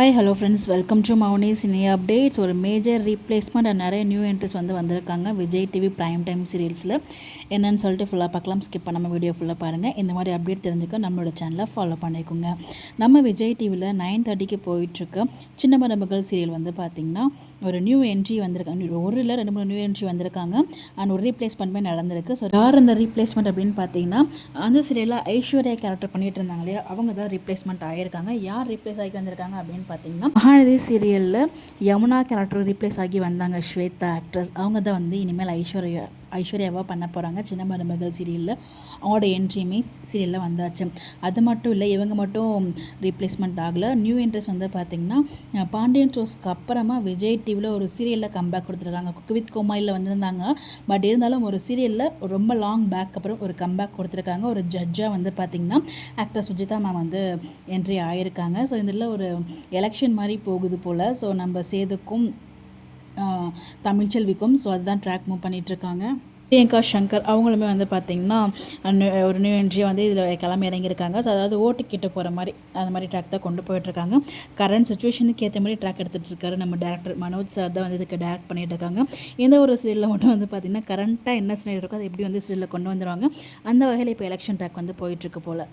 Hi hello friends, welcome to Mouni's இனி updates. ஒரு major replacement and நிறைய நியூ என்ட்ரிஸ் வந்திருக்காங்க விஜய் டிவி பிரைம் டைம் சீரியல்ஸில். என்னன்னு சொல்லிட்டு ஃபுல்லாக பார்க்கலாம். ஸ்கிப் பண்ணாமல் வீடியோ ஃபுல்லாக பாருங்கள். இந்த மாதிரி அப்டேட் தெரிஞ்சுக்க நம்மளோட சேனலை ஃபாலோ பண்ணிக்கோங்க. நம்ம விஜய் டிவியில் 9:30க்கு போயிட்டுருக்க சின்ன மருமகள் சீரியல் பார்த்திங்கன்னா ஒரு நியூ என்ட்ரி வந்திருக்காங்க. ஒரு இல்லை 2-3 நியூ என்ட்ரி வந்திருக்காங்க அண்ட் ஒரு ரீப்ளேஸ்மெண்ட்மே நடந்திருக்கு. ஸோ யார் அந்த ரீப்ளேஸ்மெண்ட் அப்படின்னு பார்த்தீங்கன்னா, அந்த சீரியலில் ஐஸ்வர்யா கேரக்டர் பண்ணிட்டு இருந்தாங்க இல்லையா, அவங்க தான் ரீப்ளேஸ்மெண்ட் ஆகியிருக்காங்க. யார் ரீப்ளேஸ் ஆகி வந்திருக்காங்க அப்படின்னு பார்த்தீங்கன்னா, மகாநதி சீரியலில் யமுனா கேரக்டர் ரீப்ளேஸ் ஆகி வந்தாங்க ஸ்வேதா ஆக்ட்ரஸ். அவங்க தான் இனிமேல் ஐஸ்வர்யாவாக பண்ண போகிறாங்க. சின்ன மருமகள் சீரியலில் அவங்களோட என்ட்ரியுமே சீரியலில் வந்தாச்சு. அது மட்டும் இல்லை, இவங்க மட்டும் ரீப்ளேஸ்மெண்ட் ஆகலை. நியூ என்ட்ரிஸ் பார்த்திங்கன்னா, பாண்டியன் ஷோஸ்க்கு அப்புறமா விஜய் டிவியில் ஒரு சீரியலில் கம்பேக் கொடுத்துருக்காங்க. குக் வித் கோமாளியில் வந்திருந்தாங்க. பட் இருந்தாலும் ஒரு சீரியலில் ரொம்ப லாங் பேக் அப்புறம் ஒரு கம்பேக் கொடுத்துருக்காங்க. ஒரு ஜட்ஜாக பார்த்திங்கன்னா ஆக்டர் சுஜிதா மேம் என்ட்ரி ஆகியிருக்காங்க. ஸோ இதில் ஒரு எலெக்ஷன் மாதிரி போகுது போல். ஸோ நம்ம சேதுக்கும் தமிழ்ச்செல்விக்கும் அதுதான் ட்ராக் மூவ் பண்ணிகிட்ருக்காங்க. பிரியங்கா சங்கர் அவங்களுமே பார்த்திங்கன்னா ஒரு நியூ என்ட்ரியை இதில் கிளம்பி இறங்கியிருக்காங்க. ஸோ அதாவது ஓட்டு கிட்ட போகிற மாதிரி அந்த மாதிரி ட்ராக் தான் கொண்டு போயிட்டுருக்காங்க. கரண்ட் சுச்சுவேஷனுக்கு ஏற்ற மாதிரி ட்ராக் எடுத்துகிட்டு இருக்காரு நம்ம டேரக்டர் மனோஜ் சார் தான் இதுக்கு டேரக்ட் பண்ணிகிட்டு இருக்காங்க. இந்த ஒரு சீரியலில் மட்டும் பார்த்திங்கன்னா கரண்ட்டாக என்ன சீரியல் இருக்கோ அதை எப்படி சீரியலில் கொண்டு வந்துடுவாங்க. அந்த வகையில் இப்போ எலெக்ஷன் ட்ராக் போயிட்டுருக்கு போல்.